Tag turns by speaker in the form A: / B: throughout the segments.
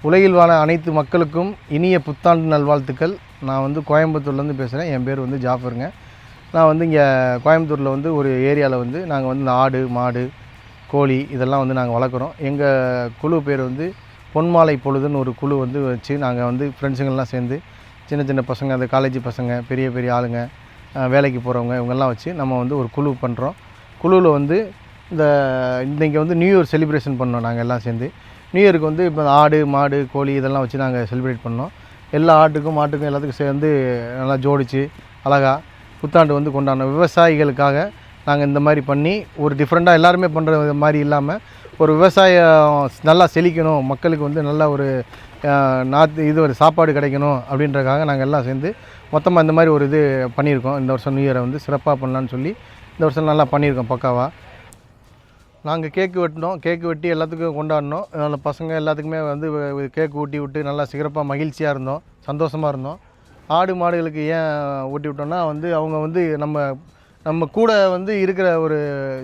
A: உலகில் வாழ அனைத்து மக்களுக்கும் இனிய புத்தாண்டு நல்வாழ்த்துக்கள். நான் வந்து கோயம்புத்தூர்லேருந்து பேசுகிறேன். என் பேர் வந்து ஜாஃபருங்க. நான் வந்து இங்கே கோயம்புத்தூரில் வந்து ஒரு ஏரியாவில் வந்து நாங்கள் வந்து இந்த ஆடு, மாடு, கோழி இதெல்லாம் வந்து நாங்கள் வளர்க்குறோம். எங்கள் குழு பேர் வந்து பொன்மாலை பொழுதுன்னு ஒரு குழு வந்து வச்சு நாங்கள் வந்து ஃப்ரெண்ட்ஸுங்கள்லாம் சேர்ந்து சின்ன சின்ன பசங்க, அந்த காலேஜ் பசங்க, பெரிய பெரிய ஆளுங்க, வேலைக்கு போகிறவங்க இவங்கெல்லாம் வச்சு நம்ம வந்து ஒரு குழு பண்ணுறோம். குழுவில் வந்து இன்றைக்கி வந்து நியூ இயர் செலிப்ரேஷன் பண்ணோம். நாங்கள் எல்லாம் சேர்ந்து நியூ இயருக்கு வந்து இப்போ ஆடு, மாடு, கோழி இதெல்லாம் வச்சு நாங்கள் செலிப்ரேட் பண்ணோம். எல்லா ஆட்டுக்கும் மாட்டுக்கும் எல்லாத்துக்கும் சேர்ந்து நல்லா ஜோடித்து அழகாக புத்தாண்டு வந்து கொண்டாடணும். விவசாயிகளுக்காக நாங்கள் இந்த மாதிரி பண்ணி ஒரு டிஃப்ரெண்ட்டாக எல்லாருமே பண்ணுற மாதிரி இல்லாமல் ஒரு விவசாயம் நல்லா செழிக்கணும், மக்களுக்கு வந்து நல்ல ஒரு ஒரு சாப்பாடு கிடைக்கணும் அப்படின்றதுக்காக நாங்கள் எல்லாம் சேர்ந்து மொத்தமாக இந்த மாதிரி ஒரு இது பண்ணியிருக்கோம். இந்த வருஷம் நியூ இயரை வந்து சிறப்பாக பண்ணலான்னு சொல்லி இந்த வருஷம் நல்லா பண்ணியிருக்கோம் பக்காவாக. நாங்கள் கேக்கு வெட்டினோம். கேக்கு வெட்டி எல்லாத்துக்கும் கொண்டாடினோம். அந்த பசங்க எல்லாத்துக்குமே வந்து கேக்கு ஊட்டி விட்டு நல்லா சிறப்பாக மகிழ்ச்சியாக இருந்தோம், சந்தோஷமாக இருந்தோம். ஆடு மாடுகளுக்கு ஏன் ஊட்டி விட்டோம்னா வந்து அவங்க வந்து நம்ம கூட வந்து இருக்கிற ஒரு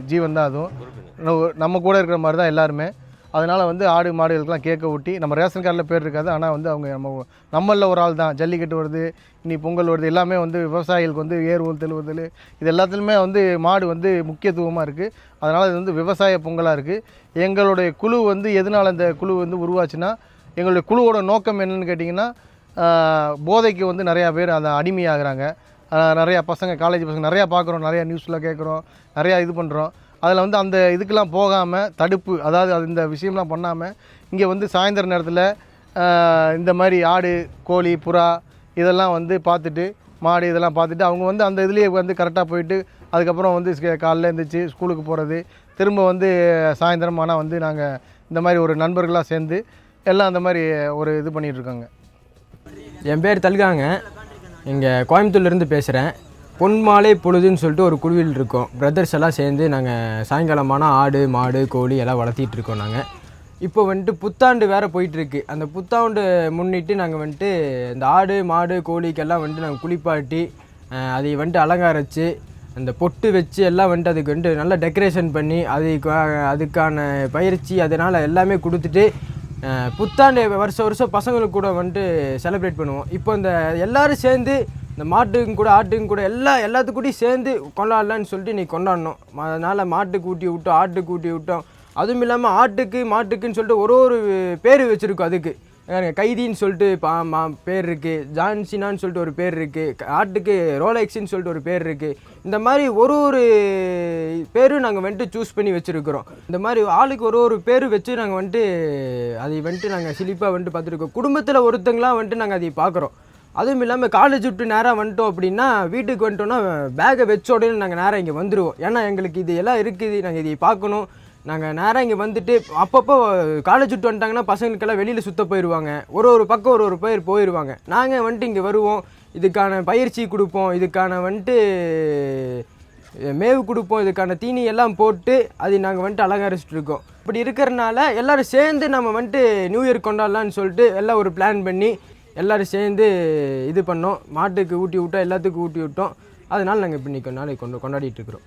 A: ஜீவன் தான். அதுவும் நம்ம கூட இருக்கிற மாதிரி தான் எல்லாருமே. அதனால் வந்து ஆடு மாடுகளுக்கெல்லாம் கேக்கை ஊட்டி, நம்ம ரேஷன் கார்டில் பேர் இருக்காது, ஆனால் வந்து அவங்க நம்மளில் ஒரு ஆள் தான். ஜல்லிக்கட்டு வருது, இனி பொங்கல் வருது, எல்லாமே வந்து விவசாயிகளுக்கு வந்து ஏர் ஊழ்த்தல் ஊதல் இது எல்லாத்துலேயுமே வந்து மாடு வந்து முக்கியத்துவமாக இருக்குது. அதனால் இது வந்து விவசாய பொங்கலாக இருக்குது. எங்களுடைய குழு வந்து எதனால் இந்த குழு வந்து உருவாச்சுன்னா, எங்களுடைய குழுவோட நோக்கம் என்னென்னு கேட்டிங்கன்னா, போதைக்கு வந்து நிறையா பேர் அதை அடிமையாகிறாங்க. நிறையா பசங்க, காலேஜ் பசங்க நிறையா பார்க்குறோம், நிறையா நியூஸில் கேட்குறோம், நிறையா இது பண்ணுறோம். அதில் வந்து அந்த இதுக்கெல்லாம் போகாமல் தடுப்பு, அதாவது இந்த விஷயம்லாம் பண்ணாமல் இங்கே வந்து சாயந்தர நேரத்தில் இந்த மாதிரி ஆடு, கோழி, புறா இதெல்லாம் வந்து பார்த்துட்டு, மாடு இதெல்லாம் பார்த்துட்டு அவங்க வந்து அந்த இதுலேயே வந்து கரெக்டாக போயிட்டு அதுக்கப்புறம் வந்து காலைல எழுந்திரிச்சு ஸ்கூலுக்கு போகிறது, திரும்ப வந்து சாயந்தரம் ஆனால் வந்து நாங்கள் இந்த மாதிரி ஒரு நண்பர்களாக சேர்ந்து எல்லாம் அந்த மாதிரி ஒரு இது பண்ணிகிட்ருக்கோங்க.
B: என் பேர் தல்காங்க. இங்கே கோயம்புத்தூர்லேருந்து பேசுகிறேன். பொன்மாலை பொழுதுன்னு சொல்லிட்டு ஒரு குழுவில் இருக்கோம். பிரதர்ஸ் எல்லாம் சேர்ந்து நாங்கள் சாயங்காலமான ஆடு, மாடு, கோழி எல்லாம் வளர்த்திட்டு இருக்கோம். நாங்கள் இப்போ வந்துட்டு புத்தாண்டு வேறு போயிட்டுருக்கு. அந்த புத்தாண்டு முன்னிட்டு நாங்கள் வந்துட்டு இந்த ஆடு, மாடு, கோழிக்கெல்லாம் வந்துட்டு நாங்கள் குளிப்பாட்டி அதை வந்துட்டு அலங்காரிச்சு அந்த பொட்டு வச்சு எல்லாம் வந்துட்டு அதுக்கு வந்துட்டு நல்லா டெக்கரேஷன் பண்ணி அதுக்கான பயிற்சி அதனால் எல்லாமே கொடுத்துட்டு புத்தாண்டு வருஷம் பசங்களுக்கு கூட வந்துட்டு செலிப்ரேட் பண்ணுவோம். இப்போ இந்த எல்லோரும் சேர்ந்து இந்த மாட்டுக்கும் கூட ஆட்டுக்கும் கூட எல்லாத்துக்கூடையும் சேர்ந்து கொண்டாடலான்னு சொல்லிட்டு இன்றைக்கி கொண்டாடணும். அதனால் மாட்டுக்கு ஊட்டி விட்டோம், ஆட்டுக்கு ஊட்டி விட்டோம். அதுவும் இல்லாமல் மாட்டுக்குன்னு சொல்லிட்டு ஒரு பேர் வச்சுருக்கோம். அதுக்கு கைதின்னு சொல்லிட்டு பேர் இருக்குது, ஜான்சினான்னு சொல்லிட்டு ஒரு பேர் இருக்குது, ஆட்டுக்கு ரோலெக்ஸின்னு சொல்லிட்டு ஒரு பேர் இருக்குது. இந்த மாதிரி ஒரு பேரும் நாங்கள் வந்துட்டு சூஸ் பண்ணி வச்சுருக்கிறோம். இந்த மாதிரி ஆளுக்கு ஒரு பேர் வச்சு நாங்கள் வந்துட்டு அதை வந்துட்டு நாங்கள் சிலிப்பாக வந்துட்டு பார்த்துருக்கோம். குடும்பத்தில் ஒருத்தங்களாம் வந்துட்டு நாங்கள் அதை பார்க்குறோம். அதுவும் இல்லாமல் காலேஜ் விட்டு நேராக வந்துட்டோம் அப்படின்னா வீட்டுக்கு வந்துட்டோன்னா பேக்கை வச்ச உடனே நாங்கள் நேராக இங்கே வந்துடுவோம். ஏன்னா எங்களுக்கு இது எல்லாம் இருக்குது, நாங்கள் இதை பார்க்கணும். நாங்கள் நேராக இங்கே வந்துட்டு அப்பப்போ காலேஜ் விட்டு வந்துட்டாங்கன்னா பசங்களுக்கெல்லாம் வெளியில் சுற்ற போயிடுவாங்க. ஒரு பக்கம் ஒரு பேர் போயிடுவாங்க. நாங்கள் வந்துட்டு இங்கே வருவோம், இதுக்கான பயிற்சி கொடுப்போம், இதுக்கான வந்துட்டு மேவு கொடுப்போம், இதுக்கான தீனி எல்லாம் போட்டு அதை நாங்கள் வந்துட்டு அலங்கரிச்சிட்டு இருக்கோம். இப்படி இருக்கிறனால எல்லோரும் சேர்ந்து நம்ம வந்துட்டு நியூ இயர் கொண்டாடலான்னு சொல்லிட்டு எல்லாம் ஒரு பிளான் பண்ணி எல்லோரும் சேர்ந்து இது பண்ணோம். மாட்டுக்கு ஊட்டி விட்டோம், எல்லாத்துக்கும் ஊட்டி விட்டோம். அதனால் நாங்கள் இப்போ நாளைக்கு கொண்டாடிட்டு இருக்கிறோம்.